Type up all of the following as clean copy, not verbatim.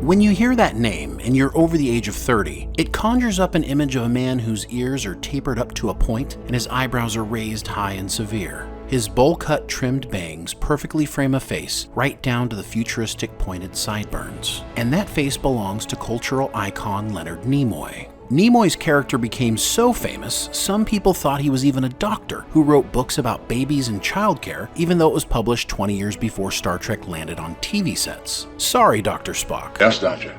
When you hear that name and you're over the age of 30, it conjures up an image of a man whose ears are tapered up to a point and his eyebrows are raised high and severe. His bowl-cut trimmed bangs perfectly frame a face right down to the futuristic pointed sideburns. And that face belongs to cultural icon Leonard Nimoy. Nimoy's character became so famous, some people thought he was even a doctor who wrote books about babies and childcare, even though it was published 20 years before Star Trek landed on TV sets. Sorry, Dr. Spock. Yes, Doctor.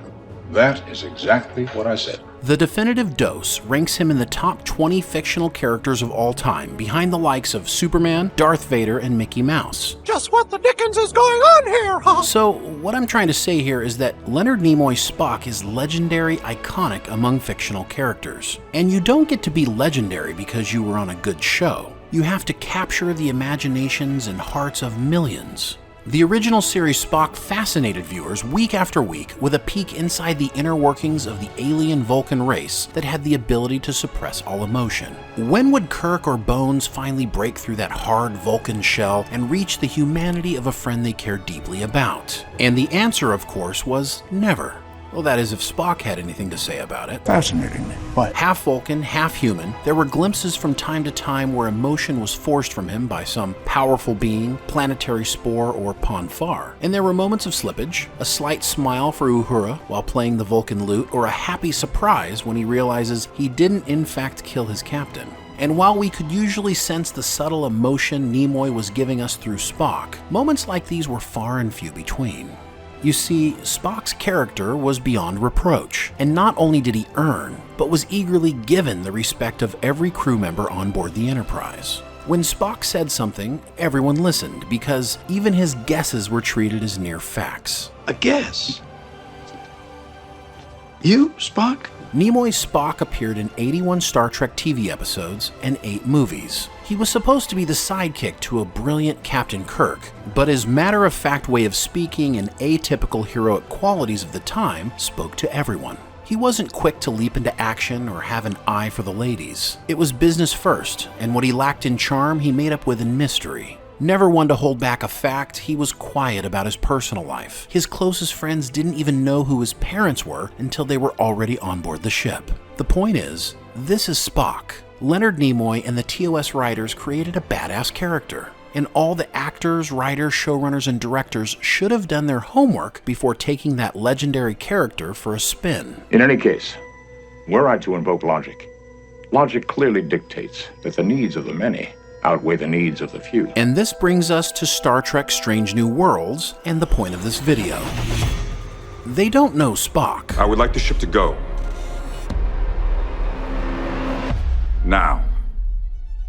That is exactly what I said. The definitive dose ranks him in the top 20 fictional characters of all time, behind the likes of Superman, Darth Vader, and Mickey Mouse. Just what the dickens is going on here, huh? So, what I'm trying to say here is that Leonard Nimoy's Spock is legendary, iconic among fictional characters. And you don't get to be legendary because you were on a good show. You have to capture the imaginations and hearts of millions. The original series Spock fascinated viewers week after week with a peek inside the inner workings of the alien Vulcan race that had the ability to suppress all emotion. When would Kirk or Bones finally break through that hard Vulcan shell and reach the humanity of a friend they cared deeply about? And the answer, of course, was never. Well, that is, if Spock had anything to say about it. Fascinating. What? Half Vulcan, half human, there were glimpses from time to time where emotion was forced from him by some powerful being, planetary spore, or Ponfar. And there were moments of slippage, a slight smile for Uhura while playing the Vulcan lute, or a happy surprise when he realizes he didn't in fact kill his captain. And while we could usually sense the subtle emotion Nimoy was giving us through Spock, moments like these were far and few between. You see, Spock's character was beyond reproach, and not only did he earn, but was eagerly given the respect of every crew member on board the Enterprise. When Spock said something, everyone listened, because even his guesses were treated as near facts. A guess? You, Spock? Nimoy's Spock appeared in 81 Star Trek TV episodes and 8 movies. He was supposed to be the sidekick to a brilliant Captain Kirk, but his matter-of-fact way of speaking and atypical heroic qualities of the time spoke to everyone. He wasn't quick to leap into action or have an eye for the ladies. It was business first, and what he lacked in charm, he made up with in mystery. Never one to hold back a fact, he was quiet about his personal life. His closest friends didn't even know who his parents were until they were already on board the ship. The point is, this is Spock. Leonard Nimoy and the TOS writers created a badass character. And all the actors, writers, showrunners, and directors should have done their homework before taking that legendary character for a spin. In any case, were I to invoke logic, logic clearly dictates that the needs of the many outweigh the needs of the few. And this brings us to Star Trek Strange New Worlds and the point of this video. They don't know Spock. I would like the ship to go. Now.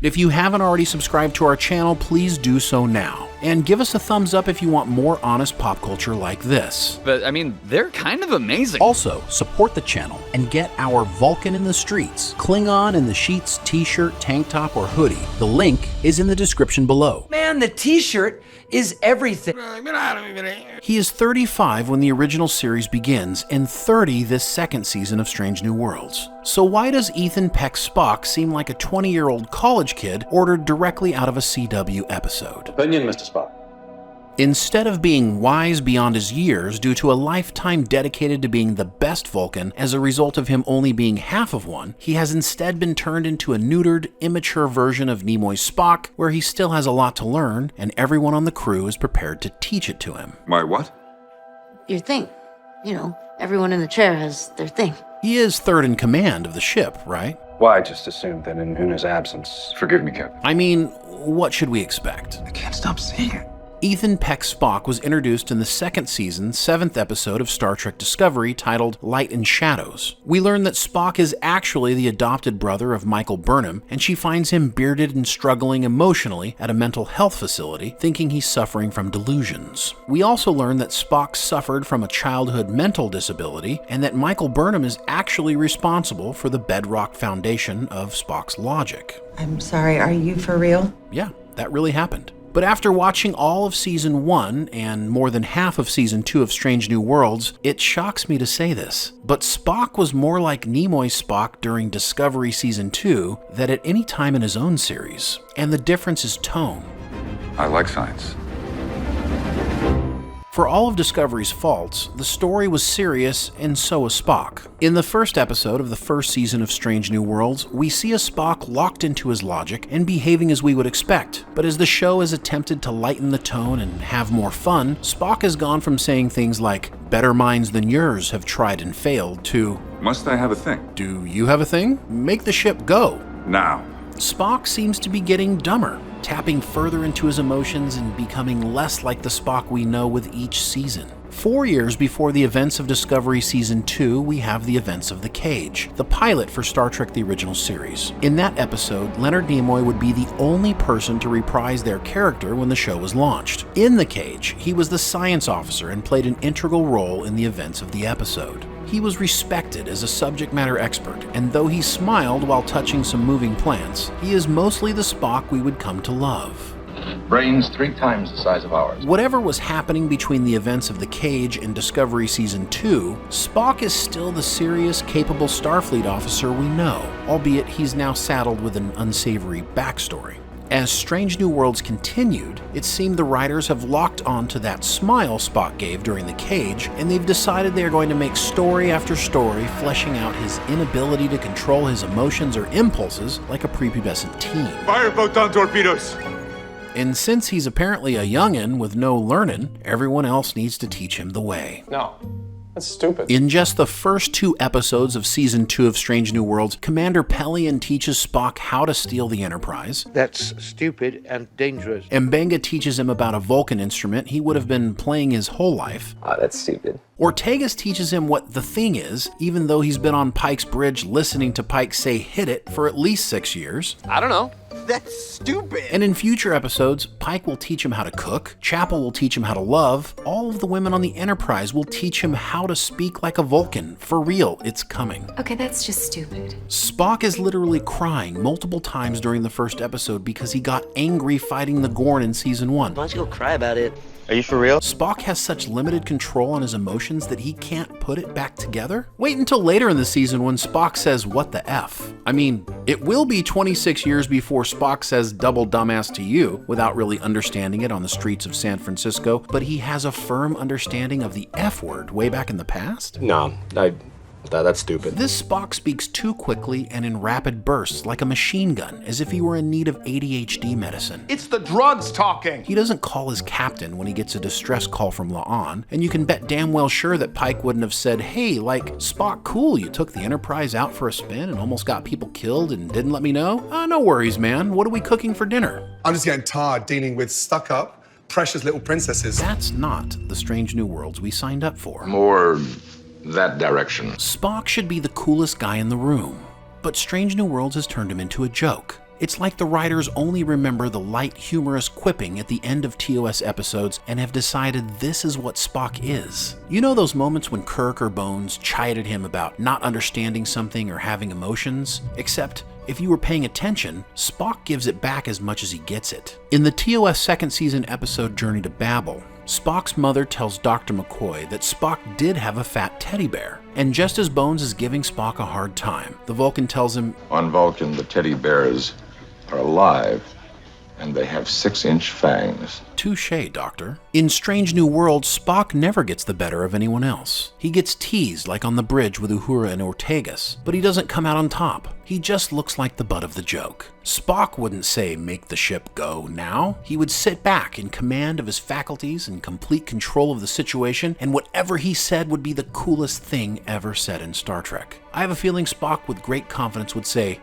If you haven't already subscribed to our channel, please do so now. And give us a thumbs up if you want more honest pop culture like this. But, I mean, they're kind of amazing. Also, support the channel and get our Vulcan in the streets, Klingon in the sheets, t-shirt, tank top, or hoodie. The link is in the description below. Man, the t-shirt is everything. He is 35 when the original series begins, and 30 this second season of Strange New Worlds. So why does Ethan Peck Spock seem like a 20-year-old college kid ordered directly out of a CW episode? Opinion, Mr. Spock. Instead of being wise beyond his years due to a lifetime dedicated to being the best Vulcan as a result of him only being half of one, he has instead been turned into a neutered, immature version of Nimoy's Spock, where he still has a lot to learn, and everyone on the crew is prepared to teach it to him. My what? Your thing. You know, everyone in the chair has their thing. He is third in command of the ship, right? Well, I just assumed that in Una's absence. Forgive me, Captain. I mean, what should we expect? I can't stop seeing it. Ethan Peck Spock was introduced in the second season, 7th episode of Star Trek Discovery titled Light and Shadows. We learn that Spock is actually the adopted brother of Michael Burnham, and she finds him bearded and struggling emotionally at a mental health facility, thinking he's suffering from delusions. We also learn that Spock suffered from a childhood mental disability, and that Michael Burnham is actually responsible for the bedrock foundation of Spock's logic. I'm sorry, are you for real? Yeah, that really happened. But after watching all of Season 1 and more than half of Season 2 of Strange New Worlds, it shocks me to say this, but Spock was more like Nimoy's Spock during Discovery Season 2 than at any time in his own series. And the difference is tone. I like science. For all of Discovery's faults, the story was serious, and so was Spock. In the first episode of the first season of Strange New Worlds, we see a Spock locked into his logic and behaving as we would expect. But as the show has attempted to lighten the tone and have more fun, Spock has gone from saying things like, "Better minds than yours have tried and failed," to, Must I have a thing? "Do you have a thing? Make the ship go." Now. Spock seems to be getting dumber, tapping further into his emotions and becoming less like the Spock we know with each season. 4 years before the events of Discovery Season 2, we have the events of The Cage, the pilot for Star Trek the original series. In that episode, Leonard Nimoy would be the only person to reprise their character when the show was launched. In The Cage, he was the science officer and played an integral role in the events of the episode. He was respected as a subject matter expert, and though he smiled while touching some moving plants, he is mostly the Spock we would come to love. Brains 3 times the size of ours. Whatever was happening between the events of The Cage and Discovery Season 2, Spock is still the serious, capable Starfleet officer we know, albeit he's now saddled with an unsavory backstory. As Strange New Worlds continued, it seemed the writers have locked on to that smile Spock gave during The Cage, and they've decided they are going to make story after story fleshing out his inability to control his emotions or impulses like a prepubescent teen. Fire photon torpedoes! And since he's apparently a youngin' with no learning, everyone else needs to teach him the way. No, that's stupid. In just the first 2 episodes of Season 2 of Strange New Worlds, Commander Pelion teaches Spock how to steal the Enterprise. That's stupid and dangerous. Mbenga teaches him about a Vulcan instrument he would have been playing his whole life. That's stupid. Ortegas teaches him what the thing is, even though he's been on Pike's bridge listening to Pike say "hit it" for at least 6 years. I don't know. That's stupid. And in future episodes, Pike will teach him how to cook, Chapel will teach him how to love, all of the women on the Enterprise will teach him how to speak like a Vulcan. For real, it's coming. Okay, that's just stupid. Spock is literally crying multiple times during the first episode because he got angry fighting the Gorn in Season 1. Why don't you go cry about it? Are you for real? Spock has such limited control on his emotions that he can't put it back together? Wait until later in the season when Spock says, "What the F?" I mean, it will be 26 years before Spock says "double dumbass" to you without really understanding it on the streets of San Francisco, but he has a firm understanding of the F word way back in the past? No, that's stupid. This Spock speaks too quickly and in rapid bursts like a machine gun, as if he were in need of ADHD medicine. It's the drugs talking. He doesn't call his captain when he gets a distress call from La'an, and you can bet damn well sure that Pike wouldn't have said, "Hey, like, Spock, cool, you took the Enterprise out for a spin and almost got people killed and didn't let me know? No worries, man. What are we cooking for dinner?" I'm just getting tired dealing with stuck-up, precious little princesses. That's not the Strange New Worlds we signed up for. More that direction. Spock should be the coolest guy in the room, but Strange New Worlds has turned him into a joke. It's like the writers only remember the light, humorous quipping at the end of TOS episodes and have decided this is what Spock is. You know those moments when Kirk or Bones chided him about not understanding something or having emotions? Except, if you were paying attention, Spock gives it back as much as he gets it. In the TOS second season episode Journey to Babel, Spock's mother tells Dr. McCoy that Spock did have a fat teddy bear. And just as Bones is giving Spock a hard time, the Vulcan tells him, On Vulcan, the teddy bears are alive, and they have 6-inch fangs. Touché, Doctor. In Strange New Worlds, Spock never gets the better of anyone else. He gets teased like on the bridge with Uhura and Ortegas, but he doesn't come out on top. He just looks like the butt of the joke. Spock wouldn't say, "Make the ship go now." He would sit back in command of his faculties and complete control of the situation, and whatever he said would be the coolest thing ever said in Star Trek. I have a feeling Spock with great confidence would say,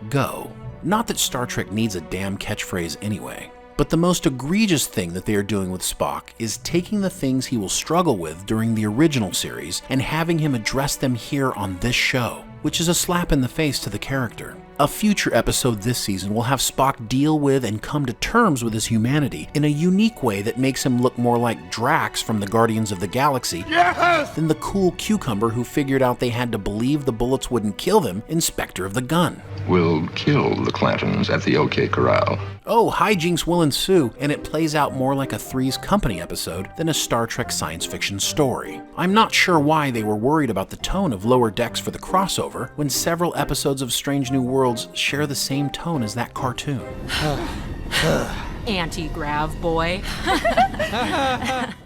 "Go." Not that Star Trek needs a damn catchphrase anyway. But the most egregious thing that they are doing with Spock is taking the things he will struggle with during the original series and having him address them here on this show, which is a slap in the face to the character. A future episode this season will have Spock deal with and come to terms with his humanity in a unique way that makes him look more like Drax from the Guardians of the Galaxy than the cool cucumber who figured out they had to believe the bullets wouldn't kill them in Spectre of the Gun. We'll kill the Clantons at the OK Corral. Oh, hijinks will ensue, and it plays out more like a Three's Company episode than a Star Trek science fiction story. I'm not sure why they were worried about the tone of Lower Decks for the crossover when several episodes of Strange New Worlds share the same tone as that cartoon. anti-grav boy.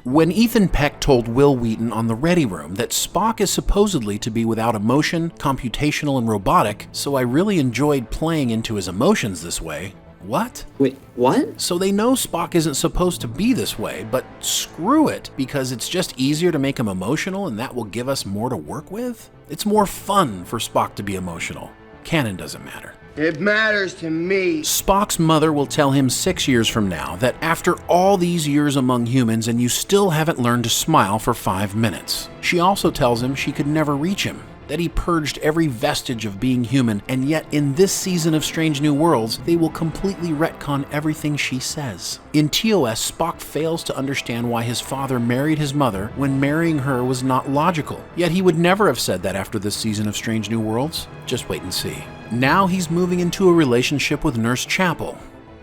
When Ethan Peck told Will Wheaton on the Ready Room that Spock is supposedly to be without emotion, computational, and robotic, so I really enjoyed playing into his emotions this way. What? Wait, what? So they know Spock isn't supposed to be this way, but screw it, because it's just easier to make him emotional and that will give us more to work with? It's more fun for Spock to be emotional. Canon doesn't matter. It matters to me. Spock's mother will tell him 6 years from now that after all these years among humans and you still haven't learned to smile for 5 minutes. She also tells him she could never reach him, that he purged every vestige of being human, and yet in this season of Strange New Worlds, they will completely retcon everything she says. In TOS, Spock fails to understand why his father married his mother when marrying her was not logical. Yet he would never have said that after this season of Strange New Worlds. Just wait and see. Now he's moving into a relationship with Nurse Chapel.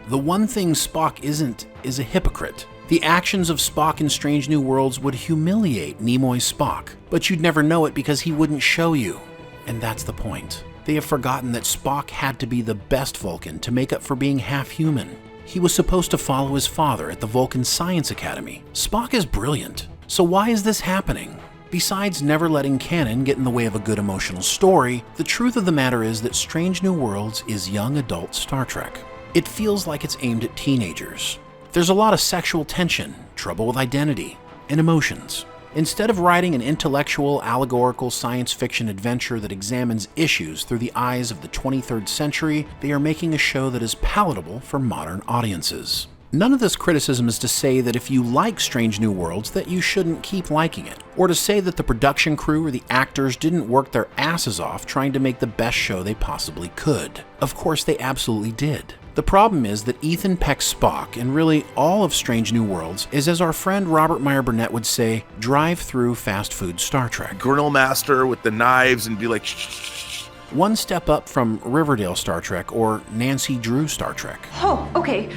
The one thing Spock isn't is a hypocrite. The actions of Spock in Strange New Worlds would humiliate Nimoy's Spock, but you'd never know it because he wouldn't show you. And that's the point. They have forgotten that Spock had to be the best Vulcan to make up for being half human. He was supposed to follow his father at the Vulcan Science Academy. Spock is brilliant, so why is this happening? Besides never letting canon get in the way of a good emotional story, the truth of the matter is that Strange New Worlds is young adult Star Trek. It feels like it's aimed at teenagers. There's a lot of sexual tension, trouble with identity, and emotions. Instead of writing an intellectual, allegorical science fiction adventure that examines issues through the eyes of the 23rd century, they are making a show that is palatable for modern audiences. None of this criticism is to say that if you like Strange New Worlds that you shouldn't keep liking it, or to say that the production crew or the actors didn't work their asses off trying to make the best show they possibly could. Of course they absolutely did. The problem is that Ethan Peck's Spock, and really all of Strange New Worlds, is, as our friend Robert Meyer Burnett would say, drive-through fast food Star Trek. Grill master with the knives and be like, shh. One step up from Riverdale Star Trek or Nancy Drew Star Trek. Oh, okay.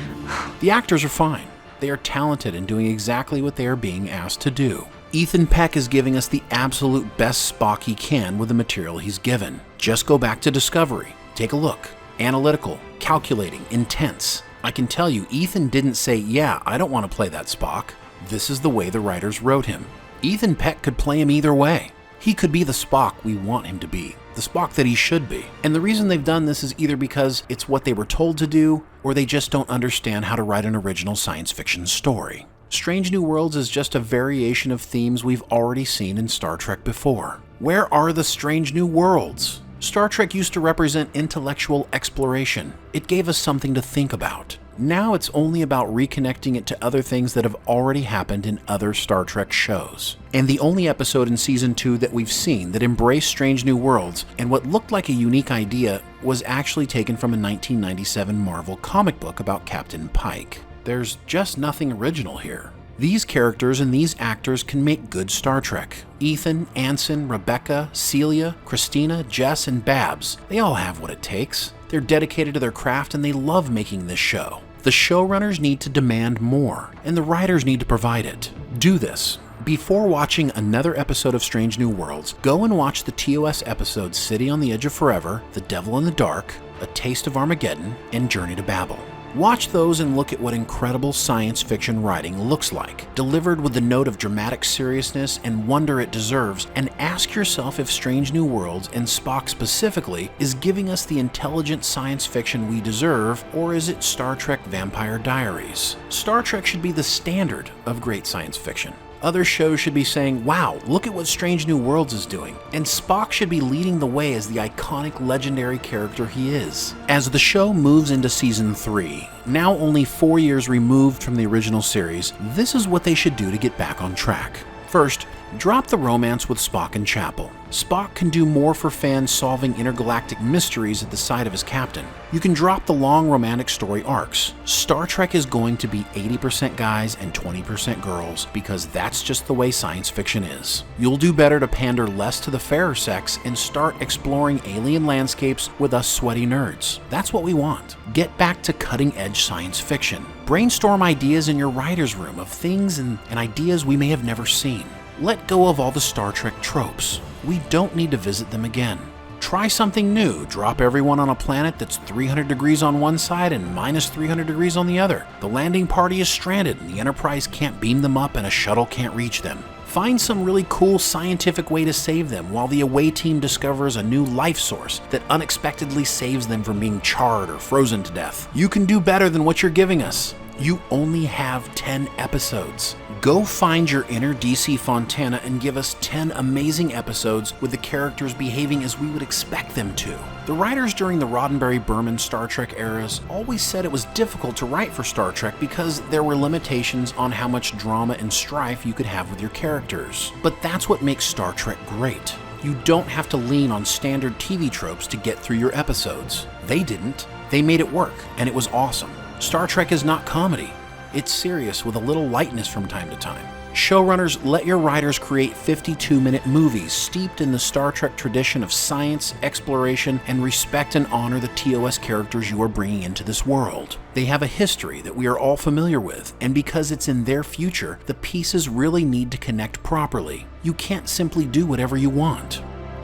The actors are fine. They are talented and doing exactly what they are being asked to do. Ethan Peck is giving us the absolute best Spock he can with the material he's given. Just go back to Discovery. Take a look. Analytical, calculating, intense. I can tell you, Ethan didn't say, yeah, I don't want to play that Spock. This is the way the writers wrote him. Ethan Peck could play him either way. He could be the Spock we want him to be, the Spock that he should be. And the reason they've done this is either because it's what they were told to do, or they just don't understand how to write an original science fiction story. Strange New Worlds is just a variation of themes we've already seen in Star Trek before. Where are the Strange New Worlds? Star Trek used to represent intellectual exploration. It gave us something to think about. Now it's only about reconnecting it to other things that have already happened in other Star Trek shows. And the only episode in Season 2 that we've seen that embraced Strange New Worlds and what looked like a unique idea was actually taken from a 1997 Marvel comic book about Captain Pike. There's just nothing original here. These characters and these actors can make good Star Trek. Ethan, Anson, Rebecca, Celia, Christina, Jess, and Babs, they all have what it takes. They're dedicated to their craft and they love making this show. The showrunners need to demand more, and the writers need to provide it. Do this. Before watching another episode of Strange New Worlds, go and watch the TOS episodes City on the Edge of Forever, The Devil in the Dark, A Taste of Armageddon, and Journey to Babel. Watch those and look at what incredible science fiction writing looks like, delivered with the note of dramatic seriousness and wonder it deserves, and ask yourself if Strange New Worlds, and Spock specifically, is giving us the intelligent science fiction we deserve, or is it Star Trek Vampire Diaries? Star Trek should be the standard of great science fiction. Other shows should be saying, wow, look at what Strange New Worlds is doing. And Spock should be leading the way as the iconic, legendary character he is. As the show moves into Season 3, now only 4 years removed from the original series, this is what they should do to get back on track. First, drop the romance with Spock and Chapel. Spock can do more for fans solving intergalactic mysteries at the side of his captain. You can drop the long romantic story arcs. Star Trek is going to be 80% guys and 20% girls because that's just the way science fiction is. You'll do better to pander less to the fairer sex and start exploring alien landscapes with us sweaty nerds. That's what we want. Get back to cutting-edge science fiction. Brainstorm ideas in your writer's room of things and ideas we may have never seen. Let go of all the Star Trek tropes. We don't need to visit them again. Try something new. Drop everyone on a planet that's 300 degrees on one side and minus 300 degrees on the other. The landing party is stranded and the Enterprise can't beam them up and a shuttle can't reach them. Find some really cool scientific way to save them while the away team discovers a new life source that unexpectedly saves them from being charred or frozen to death. You can do better than what you're giving us. You only have 10 episodes. Go find your inner DC Fontana and give us 10 amazing episodes with the characters behaving as we would expect them to. The writers during the Roddenberry-Berman Star Trek eras always said it was difficult to write for Star Trek because there were limitations on how much drama and strife you could have with your characters. But that's what makes Star Trek great. You don't have to lean on standard TV tropes to get through your episodes. They didn't. They made it work, and it was awesome. Star Trek is not comedy. It's serious with a little lightness from time to time. Showrunners, let your writers create 52-minute movies steeped in the Star Trek tradition of science, exploration, and respect and honor the TOS characters you are bringing into this world. They have a history that we are all familiar with, and because it's in their future, the pieces really need to connect properly. You can't simply do whatever you want.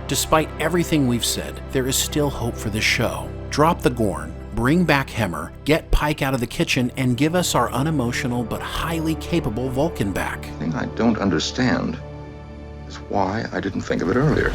Despite everything we've said, there is still hope for this show. Drop the Gorn. Bring back Hemmer, get Pike out of the kitchen, and give us our unemotional but highly capable Vulcan back. The thing I don't understand is why I didn't think of it earlier.